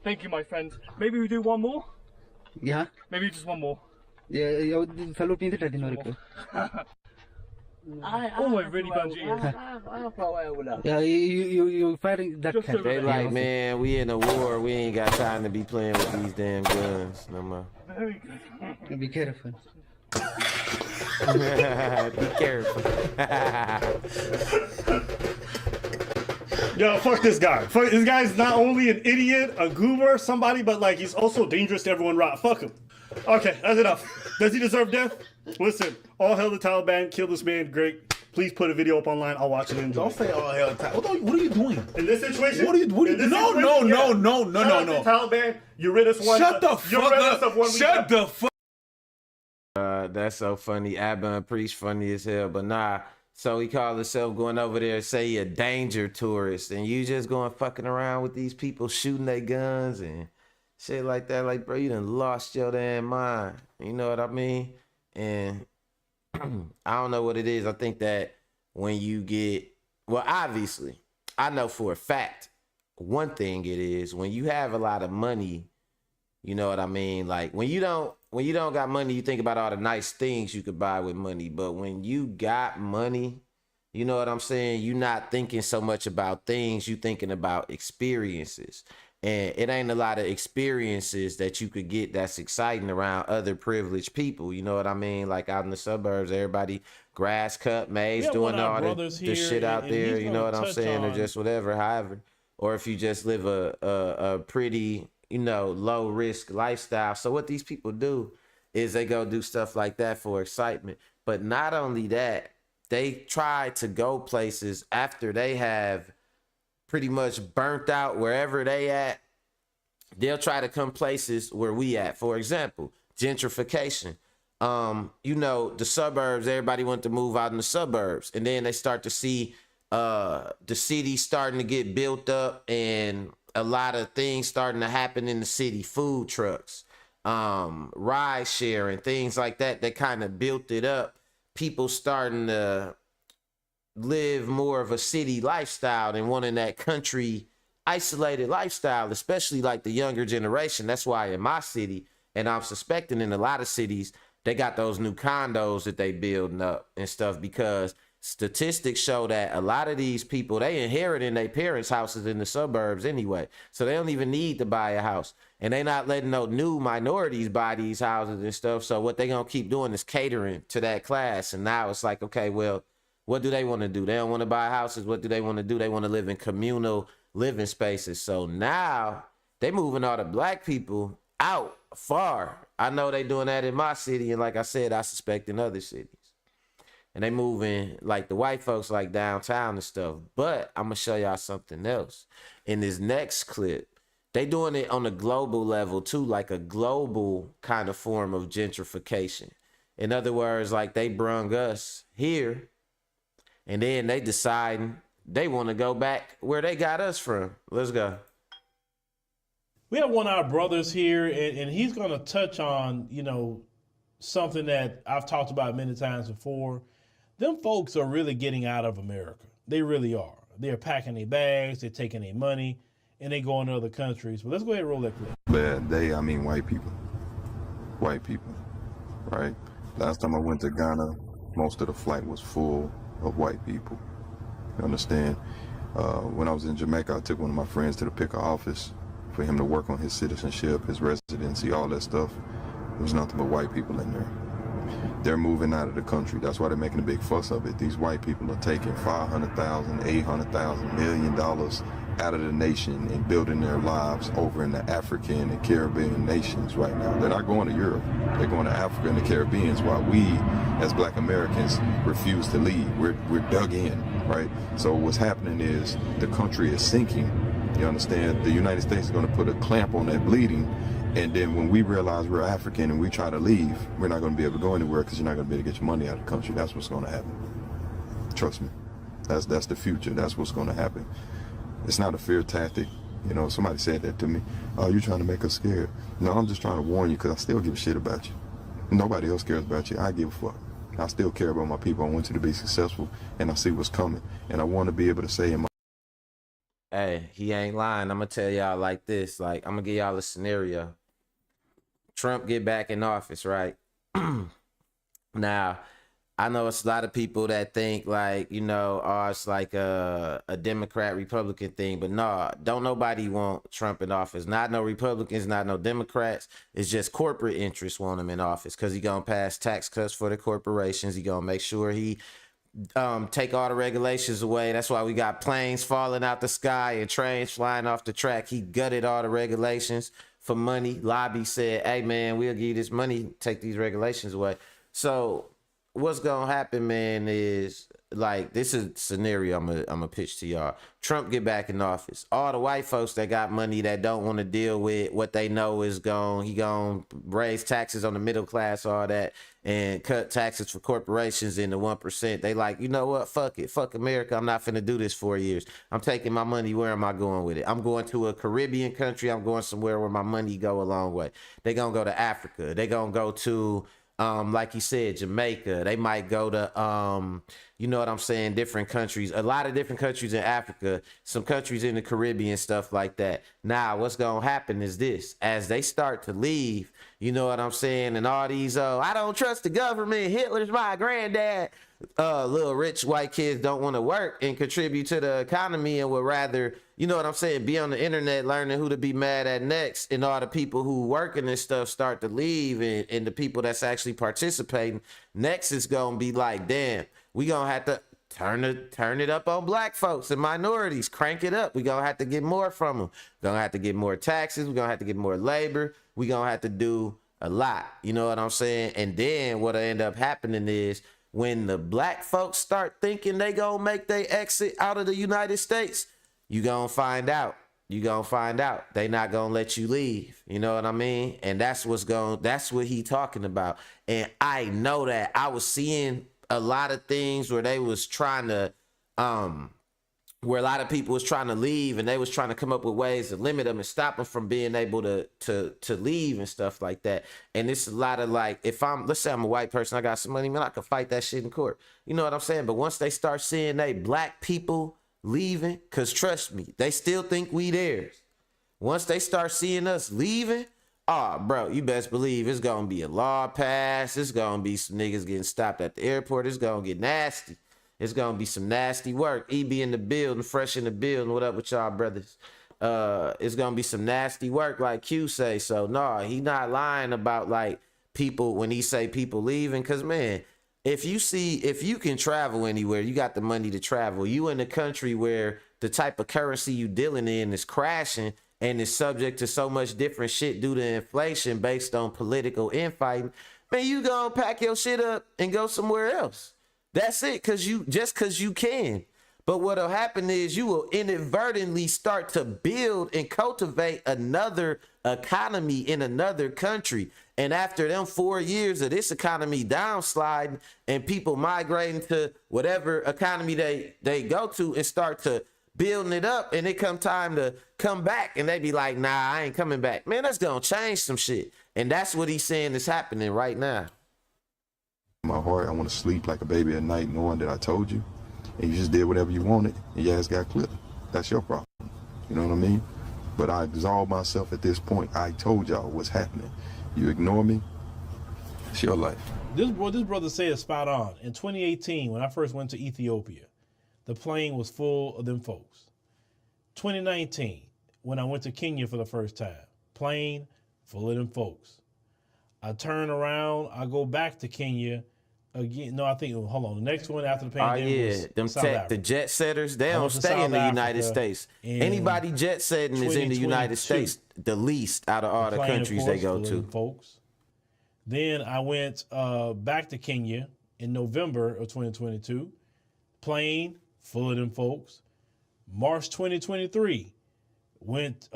Thank you, my friend. Maybe we do one more? Yeah. Maybe just one more. Yeah, fellow pin the Oh, it really burns your ears. Yeah, you firing that kind. They like, man, we in a war. We ain't got time to be playing with these damn guns no more. Very good. Be careful. Be careful. Yo, fuck this guy. Fuck, this guy's not only an idiot, a goober, somebody, but like he's also dangerous to everyone around. Fuck him. Okay, that's enough. Does he deserve death? Listen, all hell the Taliban, kill this man, great. Please put a video up online. I'll watch it and enjoy. Don't say all hell the Taliban. What are you doing? In this situation? What are you doing? No. Taliban, you rid us one. Shut the fuck up. Shut the fuck. That's so funny. Abba and Priest funny as hell, but nah. So he called himself going over there, say he a danger tourist, and you just going fucking around with these people shooting their guns and shit like that. Like, bro, you done lost your damn mind. You know what I mean? And I don't know what it is. I think that when you get, well, obviously, I know for a fact, one thing it is when you have a lot of money, you know what I mean? Like when you don't got money, you think about all the nice things you could buy with money. But when you got money, you know what I'm saying? You're not thinking so much about things, you thinking about experiences. And it ain't a lot of experiences that you could get that's exciting around other privileged people. You know what I mean? Like out in the suburbs, everybody grass cut, maize, doing all the shit out there. You know what I'm saying? Or just whatever, however. Or if you just live a pretty, you know, low risk lifestyle. So what these people do is they go do stuff like that for excitement. But not only that, they try to go places after they have pretty much burnt out wherever they at. They'll try to come places where we at. For example, gentrification. You know, the suburbs, everybody wants to move out in the suburbs. And then they start to see the city starting to get built up and a lot of things starting to happen in the city. Food trucks, ride sharing, things like that. That kind of built it up. People starting to live more of a city lifestyle than wanting that country isolated lifestyle, especially like the younger generation. That's why in my city, and I'm suspecting in a lot of cities, they got those new condos that they building up and stuff, because statistics show that a lot of these people, they inherit in their parents' houses in the suburbs anyway. So they don't even need to buy a house. And they not letting no new minorities buy these houses and stuff. So what they gonna keep doing is catering to that class. And now it's like, okay, well, what do they want to do? They don't want to buy houses. What do they want to do? They want to live in communal living spaces. So now they moving all the black people out far. I know they doing that in my city. And like I said, I suspect in other cities. And they moving like the white folks like downtown and stuff. But I'm going to show y'all something else. In this next clip, they doing it on a global level too, like a global kind of form of gentrification. In other words, like they brung us here and then they deciding they want to go back where they got us from. Let's go. We have one of our brothers here, and he's going to touch on, you know, something that I've talked about many times before. Them folks are really getting out of America. They really are. They're packing their bags, they're taking their money, and they going to other countries. But let's go ahead and roll that clip. Bad day, I mean white people. White people, right? Last time I went to Ghana, most of the flight was full of white people. You understand? When I was in Jamaica, I took one of my friends to the picker office for him to work on his citizenship, his residency, all that stuff. There was nothing but white people in there. They're moving out of the country. That's why they're making a big fuss of it. These white people are taking $500,000, $800,000, $1 million out of the nation and building their lives over in the African and Caribbean nations right now. They're not going to Europe. They're going to Africa and the Caribbeans, while we, as Black Americans, refuse to leave. We're dug in, right? So what's happening is the country is sinking. You understand? The United States is going to put a clamp on that bleeding. And then when we realize we're African and we try to leave, we're not going to be able to go anywhere because you're not going to be able to get your money out of the country. That's what's going to happen. Trust me. That's the future. That's what's going to happen. It's not a fear tactic. You know, somebody said that to me. Oh, you're trying to make us scared. No, I'm just trying to warn you because I still give a shit about you. Nobody else cares about you. I give a fuck. I still care about my people. I want you to be successful, and I see what's coming. And I want to be able to say in my... Hey, he ain't lying. I'm going to tell y'all like this. Like, I'm going to give y'all a scenario. Trump get back in office, right? Now, I know it's a lot of people that think like, you know, oh, it's like a Democrat Republican thing, but no, don't nobody want Trump in office. Not no Republicans, not no Democrats. It's just corporate interests want him in office because he gonna pass tax cuts for the corporations. He gonna make sure he take all the regulations away. That's why we got planes falling out the sky and trains flying off the track. He gutted all the regulations for money. Lobby said, hey man, we'll give you this money, take these regulations away. So what's gonna happen, man, is like this is a scenario I'm gonna pitch to y'all. Trump get back in office. All the white folks that got money that don't want to deal with what they know is he gonna raise taxes on the middle class, all that, and cut taxes for corporations in the 1%. They like, you know what? Fuck it. Fuck America. I'm not finna do this 4 years. I'm taking my money. Where am I going with it? I'm going to a Caribbean country. I'm going somewhere where my money go a long way. They gonna go to Africa. They gonna go to like you said, Jamaica. They might go to you know what I'm saying, different countries, a lot of different countries in Africa, some countries in the Caribbean, stuff like that. Now, what's gonna happen is this: as they start to leave, you know what I'm saying, and all these I don't trust the government, Hitler's my granddad, little rich white kids don't want to work and contribute to the economy and would rather, you know what I'm saying, be on the internet learning who to be mad at next, and all the people who working and stuff start to leave, and the people that's actually participating next is gonna be like, damn, we gonna have to turn it up on black folks and minorities, crank it up. We gonna have to get more from them. Gonna have to get more taxes. We gonna have to get more labor. We gonna have to do a lot. You know what I'm saying? And then what'll end up happening is when the black folks start thinking they gonna make their exit out of the United States, you gonna find out. You gonna find out they not gonna let you leave. You know what I mean? And that's what he talking about. And I know that I was seeing a lot of things where they was trying to where a lot of people was trying to leave, and they was trying to come up with ways to limit them and stop them from being able to leave and stuff like that. And it's a lot of like, let's say I'm a white person, I got some money, man, I could fight that shit in court. You know what I'm saying? But once they start seeing they black people leaving, cause trust me, they still think we theirs. Once they start seeing us leaving, oh, bro, you best believe it's gonna be a law passed. It's gonna be some niggas getting stopped at the airport. It's gonna get nasty. It's gonna be some nasty work. EB in the building, fresh in the building. What up with y'all, brothers? It's gonna be some nasty work, like Q say. So no, he not lying about like people when he say people leaving. Cause man, if you can travel anywhere, you got the money to travel. You in a country where the type of currency you dealing in is crashing and is subject to so much different shit due to inflation based on political infighting, man, you gonna pack your shit up and go somewhere else. That's it, cause you can. But what'll happen is you will inadvertently start to build and cultivate another economy in another country. And after them 4 years of this economy downsliding and people migrating to whatever economy they go to and start to building it up, and it come time to come back and they be like, nah, I ain't coming back. Man, that's gonna change some shit. And that's what he's saying is happening right now. My heart, I want to sleep like a baby at night knowing that I told you and you just did whatever you wanted and your ass got clipped. That's your problem. You know what I mean? But I absolve myself at this point. I told y'all what's happening. You ignore me, it's your life. This brother said spot on. In 2018, when I first went to Ethiopia, the plane was full of them folks. 2019, when I went to Kenya for the first time, plane full of them folks. I turn around, I go back to Kenya again. No, I think, hold on, the next one after the pandemic was South Africa. The jet setters, they don't stay in the United States. Anybody jet setting is in the United States, the least out of all the countries they go to. Folks. Then I went back to Kenya in November of 2022, plane full of them folks. March 2023, went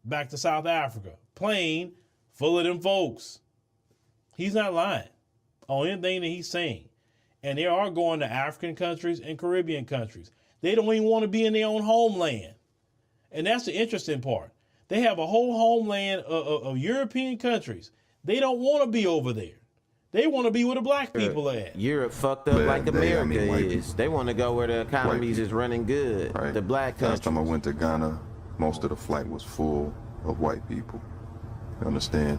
back to South Africa, plane full of them folks. He's not lying on anything that he's saying. And they are going to African countries and Caribbean countries. They don't even want to be in their own homeland. And that's the interesting part. They have a whole homeland of European countries. They don't want to be over there. They want to be where the black people are at. Europe fucked up like America is. They want to go where the economies is running good. Right. The black countries. Last time I went to Ghana, most of the flight was full of white people. You understand?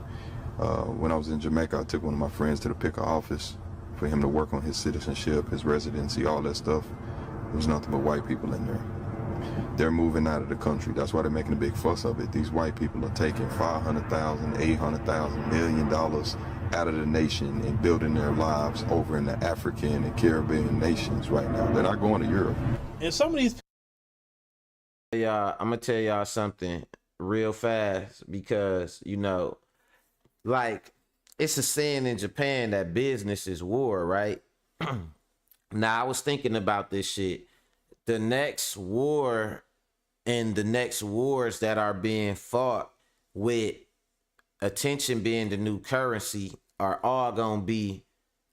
When I was in Jamaica, I took one of my friends to the picker office for him to work on his citizenship, his residency, all that stuff. There was nothing but white people in there. They're moving out of the country. That's why they're making a big fuss of it. These white people are taking $500,000, $800,000, $1 million out of the nation and building their lives over in the African and Caribbean nations right now. They're not going to Europe. And some of these... I'm going to tell y'all something real fast because, you know, like, it's a saying in Japan that business is war, right? Now, I was thinking about this shit. The next war and the next wars that are being fought with attention being the new currency are all gonna be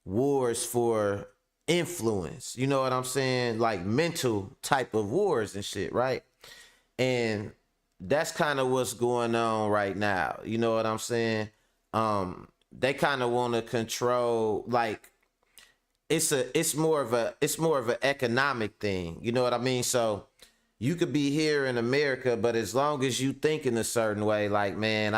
wars for influence. You know what I'm saying? Like mental type of wars and shit, right? And that's kind of what's going on right now. You know what I'm saying? They kind of want to control, like, it's more of an economic thing. You know what I mean? So you could be here in America, but as long as you think in a certain way, like, man,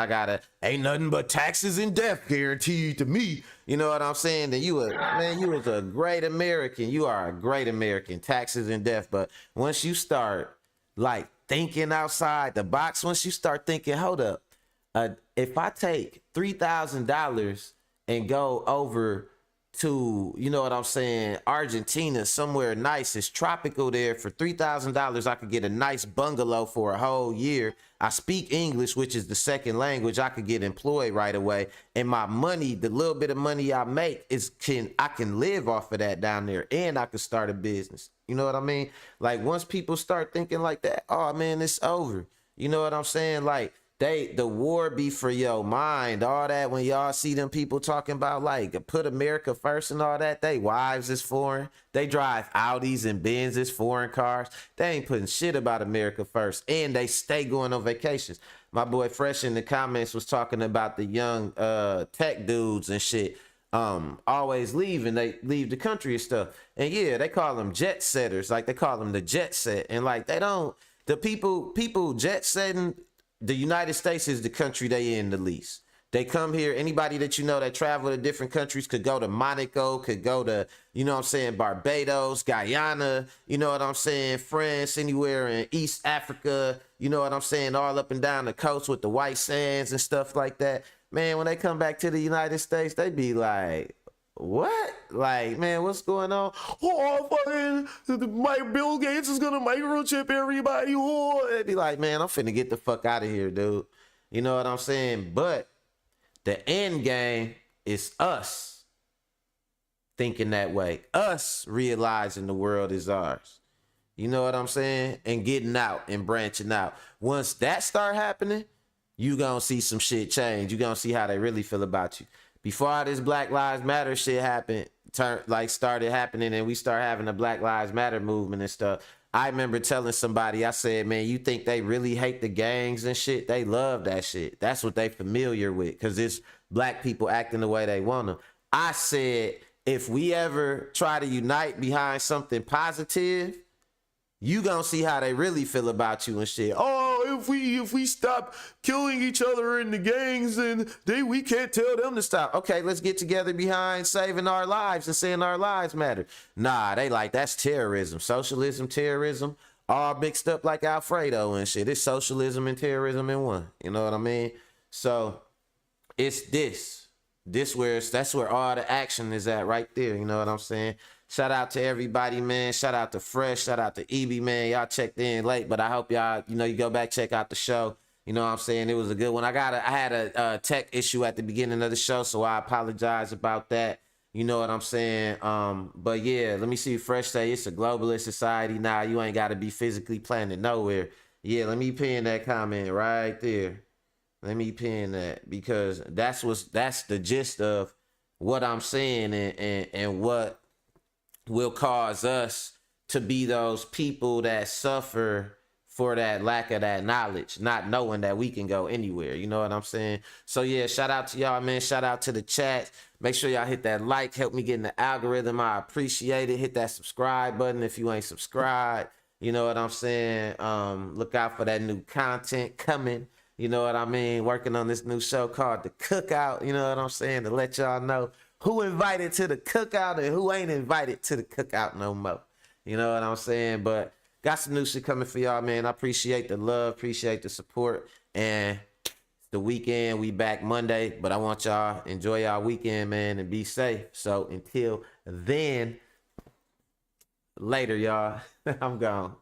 ain't nothing but taxes and death guaranteed to me. You know what I'm saying? Then you was a great American. You are a great American, taxes and death. But once you start like thinking outside the box, once you start thinking, hold up, if I take $3,000 and go over to, you know what I'm saying, Argentina, somewhere nice, it's tropical there, for $3,000 I could get a nice bungalow for a whole year. I speak English, which is the second language. I could get employed right away, and my money, the little bit of money I make, I can live off of that down there, and I could start a business. You know what I mean? Like, once people start thinking like that, oh man, it's over. You know what I'm saying? Like, the war be for your mind, all that. When y'all see them people talking about like put America first and all that, they wives is foreign, they drive Audis and Benzes, foreign cars, they ain't putting shit about America first, and they stay going on vacations. My boy Fresh in the comments was talking about the young tech dudes and shit always leaving, they leave the country and stuff, and yeah, they call them jet setters, like they call them the jet set, and like they don't, the people jet setting. The United States is the country they in the least. They come here, anybody that you know that travel to different countries could go to Monaco, could go to, you know what I'm saying, Barbados, Guyana, you know what I'm saying, France, anywhere in East Africa, you know what I'm saying, all up and down the coast with the white sands and stuff like that. Man, when they come back to the United States, they be like, what? Like, man, what's going on? Oh, fucking Bill Gates is gonna microchip everybody. Oh, it'd be like, man, I'm finna get the fuck out of here, dude. You know what I'm saying? But the end game is us thinking that way. Us realizing the world is ours. You know what I'm saying? And getting out and branching out. Once that start happening, you gonna see some shit change. You gonna see how they really feel about you. Before all this Black Lives Matter shit happened, started happening, and we start having a Black Lives Matter movement and stuff, I remember telling somebody, I said, man, you think they really hate the gangs and shit? They love that shit. That's what they familiar with, because it's black people acting the way they want to. I said, if we ever try to unite behind something positive, you gonna see how they really feel about you and shit. Oh, if we stop killing each other in the gangs, then we can't tell them to stop. Okay, let's get together behind saving our lives and saying our lives matter. Nah, they like, that's terrorism, socialism, terrorism, all mixed up like Alfredo and shit. It's socialism and terrorism in one. You know what I mean? So it's that's where all the action is at right there. You know what I'm saying? Shout out to everybody, man. Shout out to Fresh. Shout out to EB, man. Y'all checked in late, but I hope y'all, you go back, check out the show. You know what I'm saying? It was a good one. I had a tech issue at the beginning of the show, so I apologize about that. You know what I'm saying? But yeah, let me see. Fresh say it's a globalist society now. You ain't got to be physically planted nowhere. Yeah, let me pin that comment right there. Let me pin that, because that's the gist of what I'm saying, and what will cause us to be those people that suffer for that lack of that knowledge, not knowing that we can go anywhere. You know what I'm saying? So yeah, shout out to y'all, man. Shout out to the chat. Make sure y'all hit that like, help me get in the algorithm. I appreciate it. Hit that subscribe button if you ain't subscribed. You know what I'm saying? Look out for that new content coming. You know what I mean? Working on this new show called The Cookout. You know what I'm saying? To let y'all know who invited to the cookout and who ain't invited to the cookout no more. You know what I'm saying? But got some new shit coming for y'all, man. I appreciate the love, appreciate the support. And it's the weekend. We back Monday. But I want y'all enjoy y'all weekend, man, and be safe. So until then, later, y'all. I'm gone.